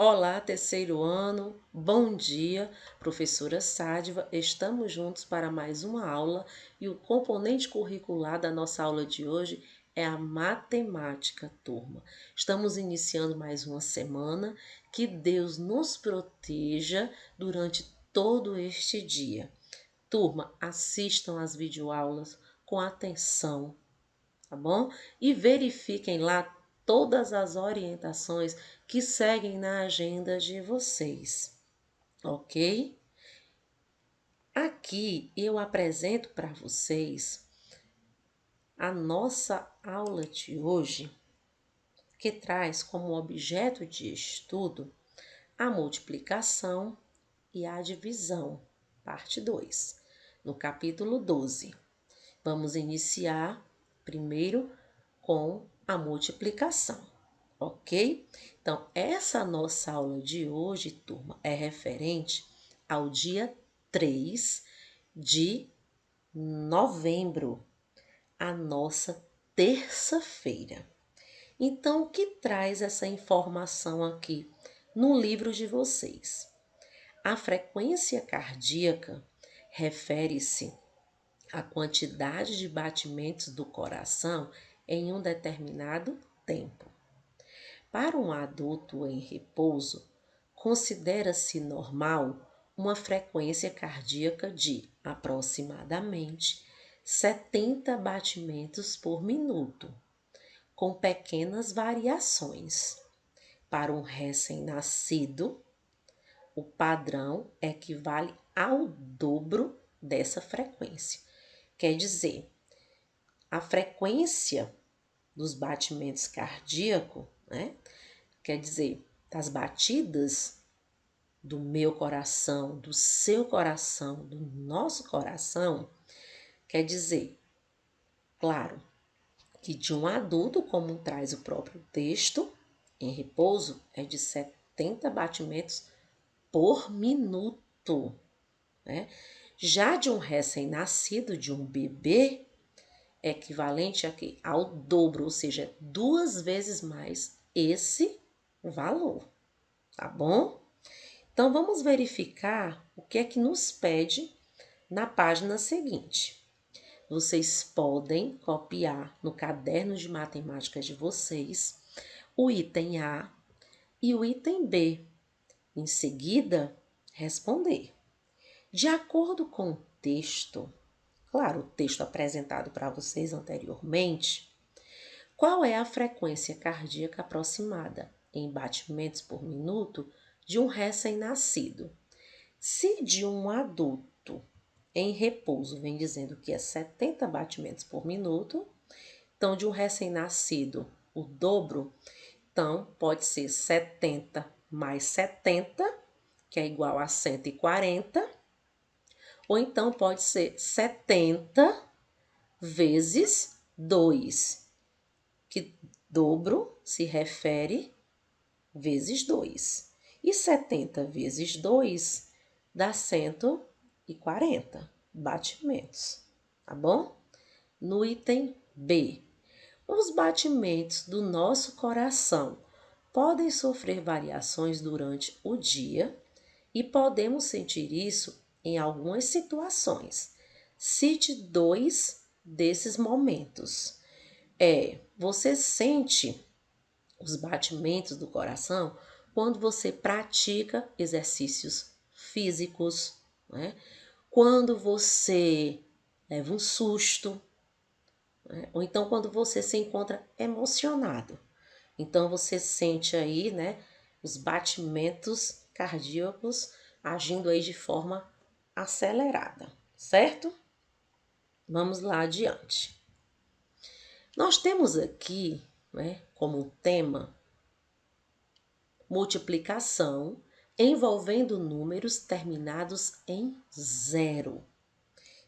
Olá, terceiro ano, bom dia, professora Sádiva. Estamos juntos para mais uma aula e o componente curricular da nossa aula de hoje é a matemática, turma. Estamos iniciando mais uma semana. Que Deus nos proteja durante todo este dia. Turma, assistam às videoaulas com atenção, tá bom? E verifiquem lá todas as orientações que seguem na agenda de vocês, ok? Aqui eu apresento para vocês a nossa aula de hoje, que traz como objeto de estudo a multiplicação e a divisão, parte 2, no capítulo 12. Vamos iniciar primeiro com a multiplicação, ok? Então, essa nossa aula de hoje, turma, é referente ao dia 3 de novembro, a nossa terça-feira. Então, o que traz essa informação aqui no livro de vocês? A frequência cardíaca refere-se à quantidade de batimentos do coração em um determinado tempo. Para um adulto em repouso, considera-se normal uma frequência cardíaca de aproximadamente 70 batimentos por minuto, com pequenas variações. Para um recém-nascido, o padrão equivale ao dobro dessa frequência. Quer dizer, a frequência dos batimentos cardíacos, né? Quer dizer, das batidas do meu coração, do seu coração, do nosso coração, quer dizer, claro, que de um adulto, como traz o próprio texto, em repouso, é de 70 batimentos por minuto, né? Já de um recém-nascido, de um bebê, é equivalente a quê? Ao dobro, ou seja, 2 vezes mais esse valor, tá bom? Então, vamos verificar o que é que nos pede na página seguinte. Vocês podem copiar no caderno de matemática de vocês o item A e o item B. Em seguida, responder. De acordo com o texto, claro, o texto apresentado para vocês anteriormente, qual é a frequência cardíaca aproximada em batimentos por minuto de um recém-nascido? Se de um adulto em repouso vem dizendo que é 70 batimentos por minuto, então de um recém-nascido o dobro, então pode ser 70 mais 70, que é igual a 140, ou então pode ser 70 vezes 2, que dobro se refere vezes 2. E 70 vezes 2 dá 140 batimentos, tá bom? No item B, os batimentos do nosso coração podem sofrer variações durante o dia e podemos sentir isso em algumas situações. Cite 2 desses momentos. Você sente os batimentos do coração quando você pratica exercícios físicos, né? Quando você leva um susto, né? Ou então quando você se encontra emocionado. Então você sente aí, né, os batimentos cardíacos agindo aí de forma acelerada, certo? Vamos lá adiante. Nós temos aqui, né, como tema, multiplicação envolvendo números terminados em 0.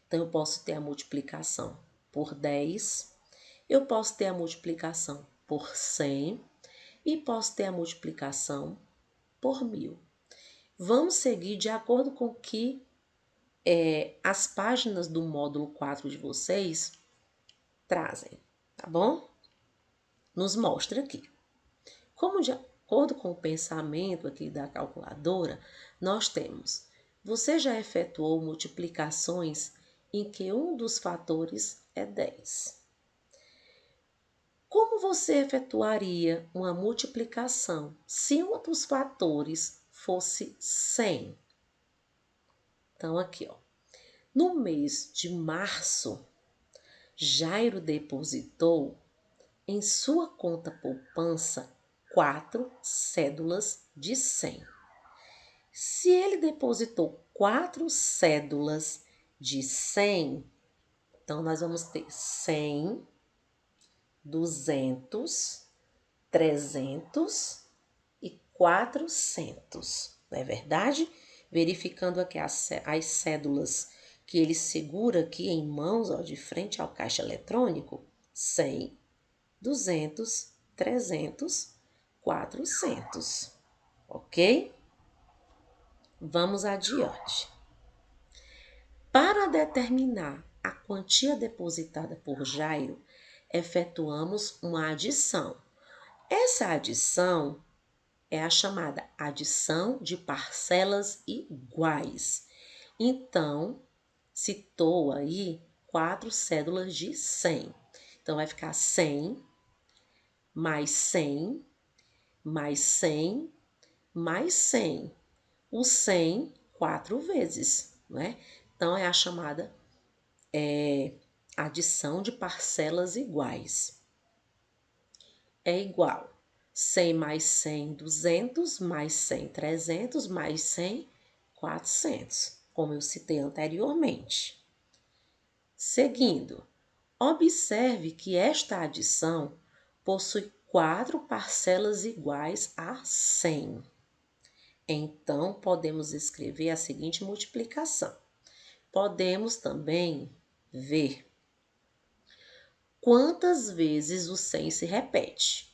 Então, eu posso ter a multiplicação por 10, eu posso ter a multiplicação por 100 e posso ter a multiplicação por 1000. Vamos seguir de acordo com que as páginas do módulo 4 de vocês trazem, tá bom? Nos mostra aqui. acordo com o pensamento aqui da calculadora, nós temos: você já efetuou multiplicações em que um dos fatores é 10. Como você efetuaria uma multiplicação se um dos fatores fosse 100? Então, aqui, ó. No mês de março, Jairo depositou em sua conta poupança 4 cédulas de 100. Se ele depositou 4 cédulas de 100, então nós vamos ter 100, 200, 300 e 400. Não é verdade? Verificando aqui as cédulas que ele segura aqui em mãos, ó, de frente ao caixa eletrônico: 100, 200, 300, 400. Ok? Vamos adiante. Para determinar a quantia depositada por Jairo, efetuamos uma adição. Essa adição é a chamada adição de parcelas iguais. Então, citou aí 4 cédulas de 100. Então, vai ficar 100, mais 100, mais 100, mais 100. O 100, 4 vezes, né? Então, é a chamada adição de parcelas iguais. É igual 100 mais 100, 200, mais 100, 300, mais 100, 400, como eu citei anteriormente. Seguindo, observe que esta adição possui 4 parcelas iguais a 100. Então, podemos escrever a seguinte multiplicação. Podemos também ver quantas vezes o 100 se repete.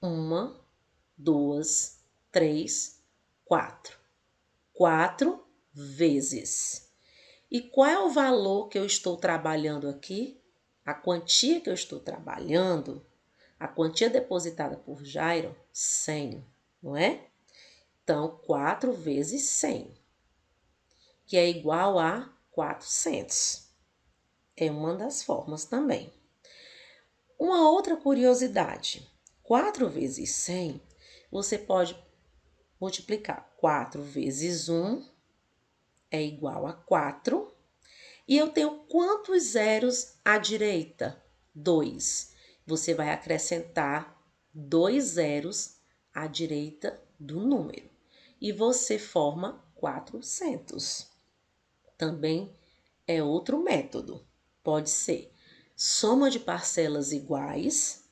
1, 2, 3, 4. 4 vezes. E qual é o valor que eu estou trabalhando aqui? A quantia que eu estou trabalhando, a quantia depositada por Jairo, 100, não é? Então, 4 vezes 100, que é igual a 400. É uma das formas também. Uma outra curiosidade: 4 vezes 100, você pode multiplicar 4 vezes 1 é igual a 4. E eu tenho quantos zeros à direita? 2. Você vai acrescentar 2 zeros à direita do número. E você forma 400. Também é outro método. Pode ser soma de parcelas iguais.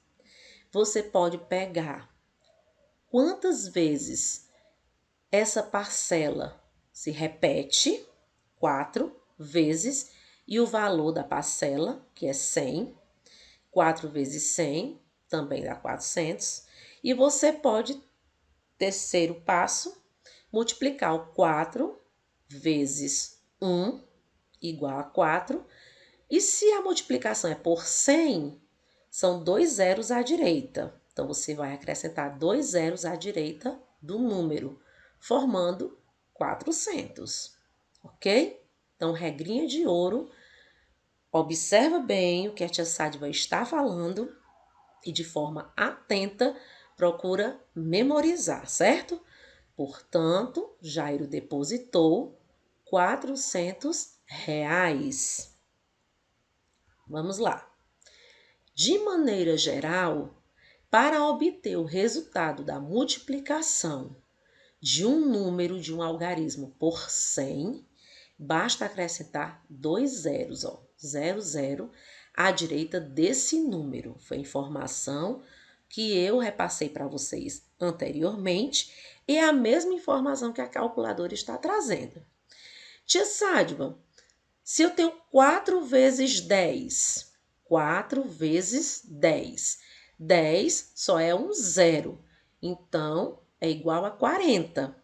Você pode pegar quantas vezes essa parcela se repete, 4 vezes, e o valor da parcela, que é 100, 4 vezes 100, também dá 400. E você pode, terceiro passo, multiplicar o 4 vezes 1 igual a 4. E se a multiplicação é por 100, são 2 zeros à direita. Então, você vai acrescentar 2 zeros à direita do número, formando 400, ok? Então, regrinha de ouro, observa bem o que a tia Sádiva está falando e de forma atenta procura memorizar, certo? Portanto, Jairo depositou 400 reais. Vamos lá. De maneira geral, para obter o resultado da multiplicação de um número de um algarismo por 100, basta acrescentar 2 zeros, ó, 00, à direita desse número. Foi a informação que eu repassei para vocês anteriormente e é a mesma informação que a calculadora está trazendo. Tia Sádiva, se eu tenho 4 vezes 10, 4 vezes 10, 10 só é um zero, então é igual a 40.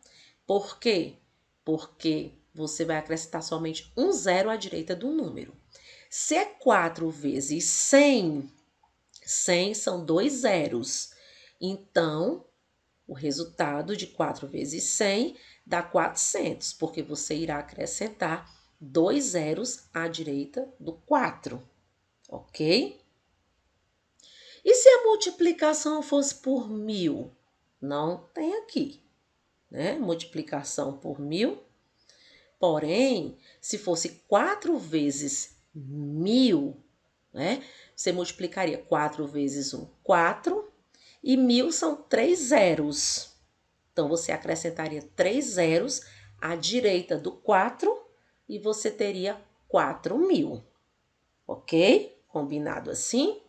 Por quê? Porque você vai acrescentar somente um zero à direita do número. Se é 4 vezes 100, 100 são 2 zeros. Então, O resultado de 4 vezes 100 dá 400, porque você irá acrescentar 2 zeros à direita do 4, ok? E se a multiplicação fosse por 1000? Não tem aqui, né? Multiplicação por 1000. Porém, se fosse 4 vezes 1000, né? Você multiplicaria 4 vezes 1, 4, e 1000 são 3 zeros. Então, você acrescentaria 3 zeros à direita do 4 e você teria 4.000. Ok? Combinado assim?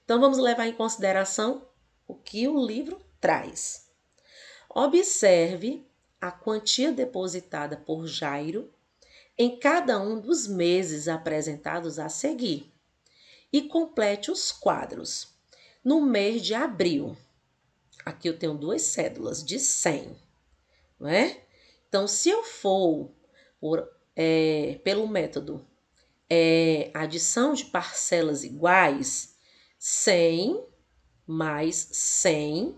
Então, vamos levar em consideração o que o livro traz. Observe a quantia depositada por Jairo em cada um dos meses apresentados a seguir e complete os quadros. No mês de abril, aqui eu tenho 2 cédulas de 100, não é? Então, se eu for pelo método adição de parcelas iguais, 100 mais 100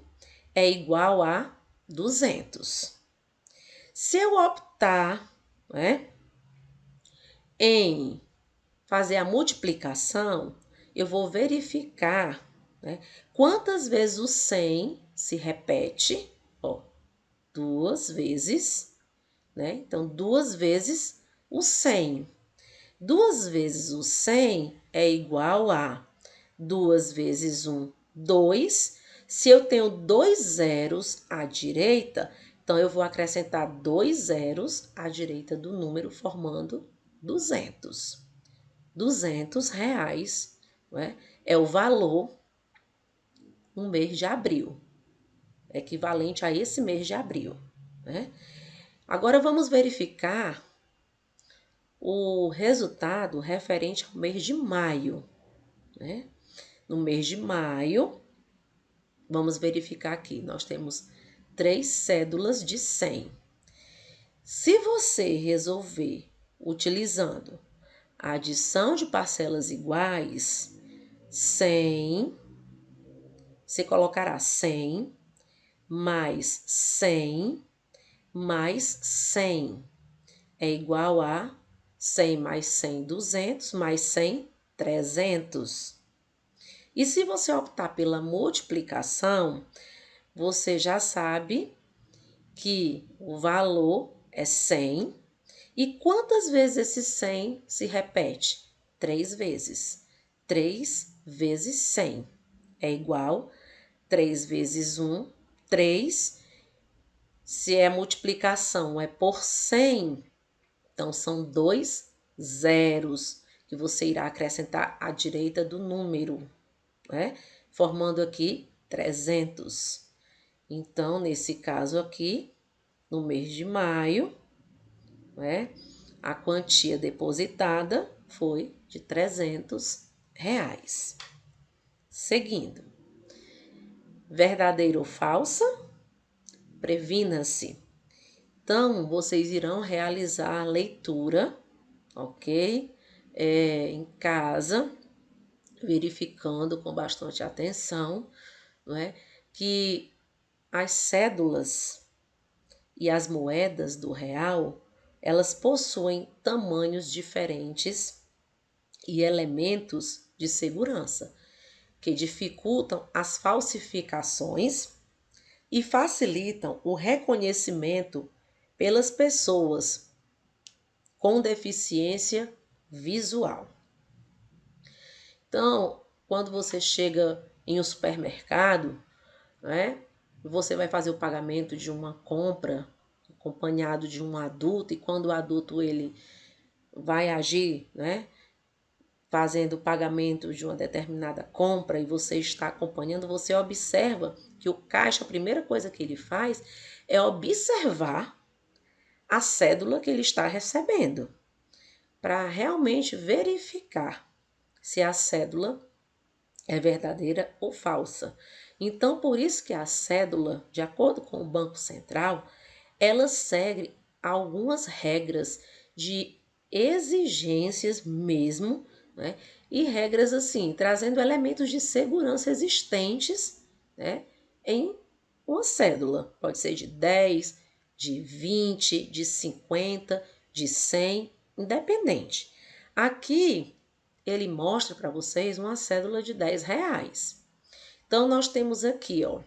é igual a 200. Se eu optar, né, em fazer a multiplicação, eu vou verificar, né, quantas vezes o 100 se repete, ó, 2 vezes, né? Então, 2 vezes o 100. 2 vezes o 100 é igual a 2 vezes 1, 2. Se eu tenho 2 zeros à direita, então eu vou acrescentar 2 zeros à direita do número, formando 200. 200 reais, né? É o valor no mês de abril, equivalente a esse mês de abril, né? Agora vamos verificar o resultado referente ao mês de maio, né? No mês de maio, vamos verificar aqui, nós temos 3 cédulas de 100. Se você resolver utilizando a adição de parcelas iguais, 100, você colocará 100 mais 100 mais 100 é igual a 100 mais 100, 200, mais 100, 300. E se você optar pela multiplicação, você já sabe que o valor é 100. E quantas vezes esse 100 se repete? 3 vezes. 3 vezes 100 é igual a 3 vezes 1, 3. Se é multiplicação, é por 100. Então, são 2 zeros que você irá acrescentar à direita do número, né? Formando aqui 300. Então, nesse caso aqui, no mês de maio, né, a quantia depositada foi de 300 reais. Seguindo. Verdadeiro ou falsa? Previna-se. Então, vocês irão realizar a leitura, ok? Em casa, verificando com bastante atenção, não é? Que as cédulas e as moedas do real, elas possuem tamanhos diferentes e elementos de segurança que dificultam as falsificações e facilitam o reconhecimento pelas pessoas com deficiência visual. Então, quando você chega em um supermercado, né, você vai fazer o pagamento de uma compra acompanhado de um adulto, e quando o adulto ele vai agir, né, fazendo o pagamento de uma determinada compra e você está acompanhando, você observa que o caixa, a primeira coisa que ele faz é observar a cédula que ele está recebendo, para realmente verificar se a cédula é verdadeira ou falsa. Então, por isso que a cédula, de acordo com o Banco Central, ela segue algumas regras de exigências mesmo, né? E regras assim, trazendo elementos de segurança existentes, né, em uma cédula. Pode ser de 10, de 20, de 50, de 100, independente. Aqui, ele mostra para vocês uma cédula de R$ 10. Então, nós temos aqui, ó,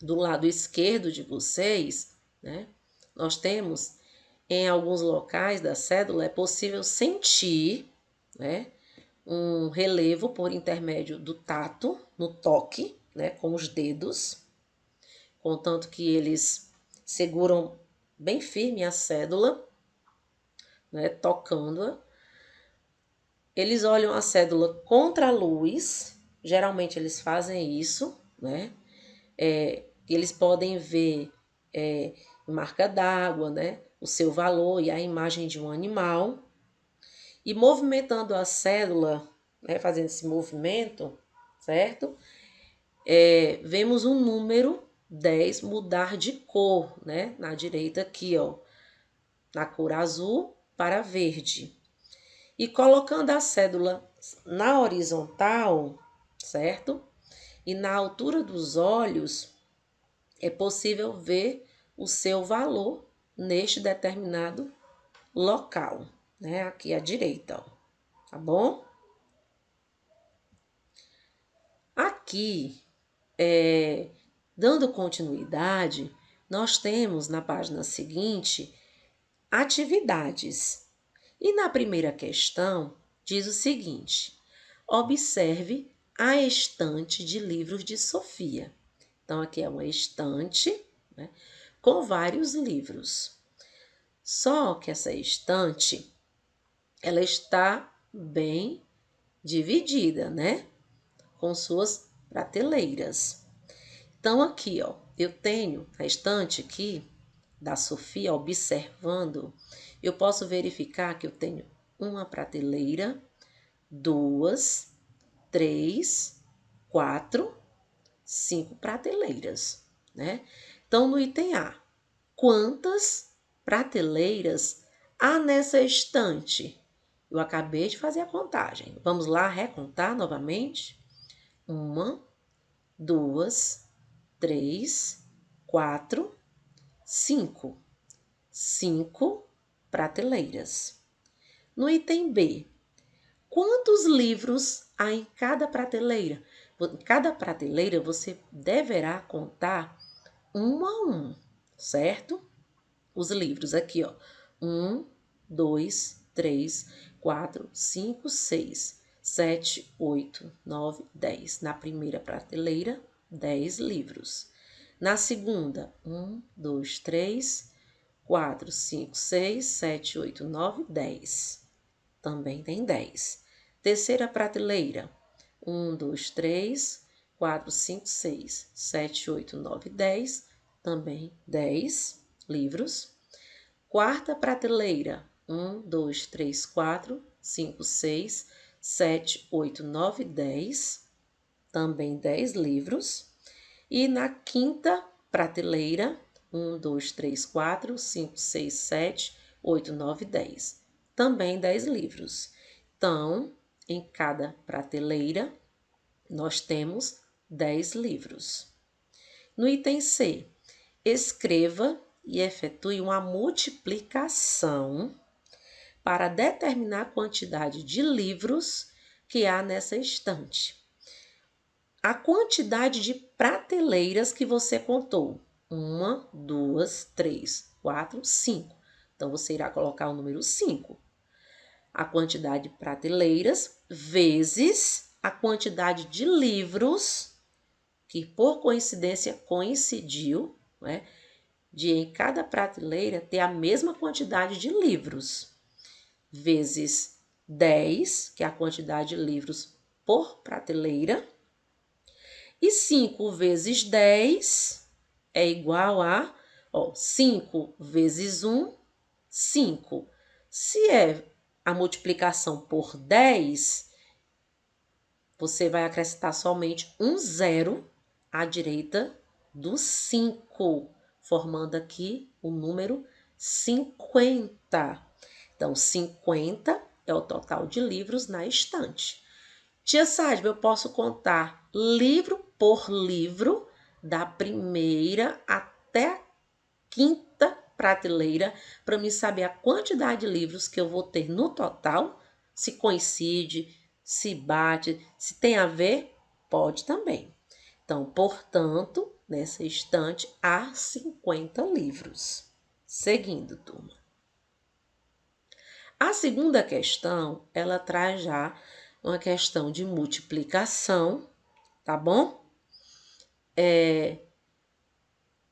do lado esquerdo de vocês, né? Nós temos, em alguns locais da cédula, é possível sentir, né, um relevo por intermédio do tato, no toque, né, com os dedos, contanto que eles seguram bem firme a cédula, né, tocando-a. Eles olham a cédula contra a luz, geralmente eles fazem isso, né? Eles podem ver marca d'água, né? O seu valor e a imagem de um animal. E movimentando a cédula, né? Fazendo esse movimento, certo? Vemos um número 10 mudar de cor, né? Na direita aqui, ó. Na cor azul para verde. E colocando a cédula na horizontal, certo? E na altura dos olhos, é possível ver o seu valor neste determinado local, né? Aqui à direita, ó, tá bom? Aqui, dando continuidade, nós temos na página seguinte atividades. E na primeira questão, diz o seguinte: observe a estante de livros de Sofia. Então, aqui é uma estante, né, com vários livros. Só que essa estante, ela está bem dividida, né? Com suas prateleiras. Então, aqui, ó, eu tenho a estante aqui da Sofia, observando, eu posso verificar que eu tenho uma prateleira, 2, 3, 4, 5 prateleiras, né? Então, no item A, quantas prateleiras há nessa estante? Eu acabei de fazer a contagem. Vamos lá recontar novamente? 1, 2, 3, 4, 5. 5 prateleiras. No item B, quantos livros há em cada prateleira? Em cada prateleira você deverá contar um a um, certo? Os livros aqui, ó. 1, 2, 3, 4, 5, 6, 7, 8, 9, 10. Na primeira prateleira, 10 livros. Na segunda, 1, 2, 3, 4, 5, 6, 7, 8, 9, 10. Também tem 10. Terceira prateleira. 1, 2, 3, 4, 5, 6, 7, 8, 9, 10. Também 10 livros. Quarta prateleira. 1, 2, 3, 4, 5, 6, 7, 8, 9, 10. Também 10 livros. E na quinta prateleira, 1, 2, 3, 4, 5, 6, 7, 8, 9, 10. Também 10 livros. Então, em cada prateleira, nós temos 10 livros. No item C, escreva e efetue uma multiplicação para determinar a quantidade de livros que há nessa estante. A quantidade de prateleiras que você contou. 1, 2, 3, 4, 5. Então, você irá colocar o número 5. A quantidade de prateleiras vezes a quantidade de livros, que por coincidência coincidiu, né, de em cada prateleira ter a mesma quantidade de livros, vezes 10, que é a quantidade de livros por prateleira, e 5 vezes 10 é igual a, 5 vezes 1, 5. Se é a multiplicação por 10, você vai acrescentar somente um zero à direita do 5, formando aqui o número 50. Então, 50 é o total de livros na estante. Tia Sádima, eu posso contar livro por livro da primeira até a quinta prateleira para me saber a quantidade de livros que eu vou ter no total, se coincide, se bate, se tem a ver, pode também. Então, portanto, nessa estante há 50 livros. Seguindo, turma. A segunda questão, ela traz já uma questão de multiplicação, tá bom?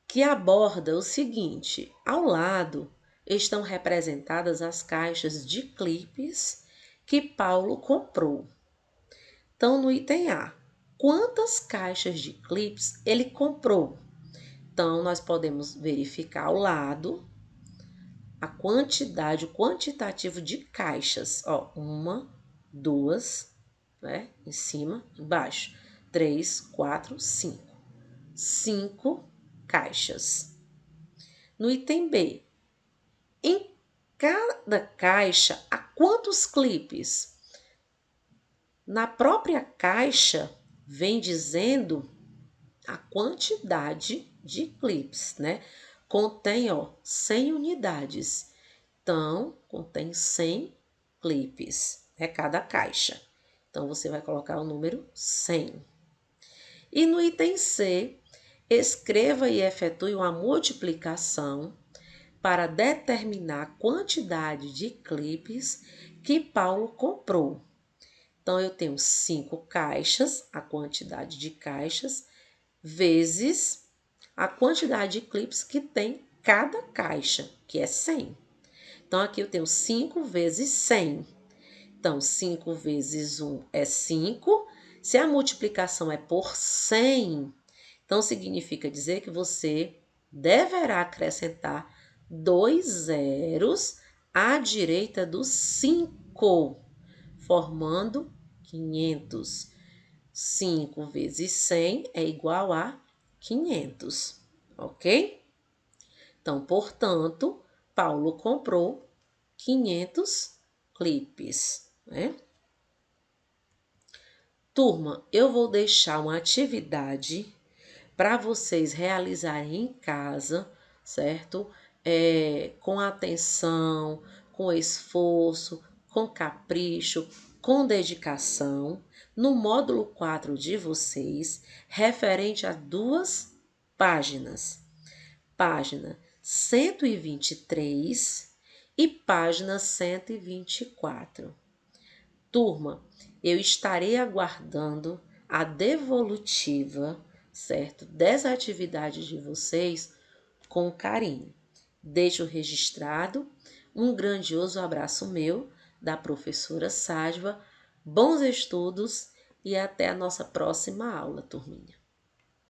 Que aborda o seguinte: ao lado estão representadas as caixas de clipes que Paulo comprou. Então, no item A, quantas caixas de clipes ele comprou? Então, nós podemos verificar ao lado a quantidade, o quantitativo de caixas. Ó, 1, 2, né? Em cima, embaixo. 3, 4, 5. 5 caixas. No item B, em cada caixa, há quantos clipes? Na própria caixa, vem dizendo a quantidade de clipes, né? Contém, ó, 100 unidades. Então, contém 100 clipes, é cada caixa. Então, você vai colocar o número 100. E no item C, escreva e efetue uma multiplicação para determinar a quantidade de clipes que Paulo comprou. Então, eu tenho 5 caixas, a quantidade de caixas, vezes a quantidade de clipes que tem cada caixa, que é 100. Então, aqui eu tenho 5 vezes 100. Então, 5 vezes 1 é 5. Se a multiplicação é por 100, então significa dizer que você deverá acrescentar 2 zeros à direita do 5, formando 500. 5 vezes 100 é igual a 500, ok? Então, portanto, Paulo comprou 500 clipes, né? Turma, eu vou deixar uma atividade para vocês realizarem em casa, certo? Com atenção, com esforço, com capricho, com dedicação, no módulo 4 de vocês, referente a 2 páginas. Página 123 e página 124. Turma, eu estarei aguardando a devolutiva, certo? Dessa atividade de vocês com carinho. Deixo registrado um grandioso abraço meu, da professora Sádva. Bons estudos e até a nossa próxima aula, turminha.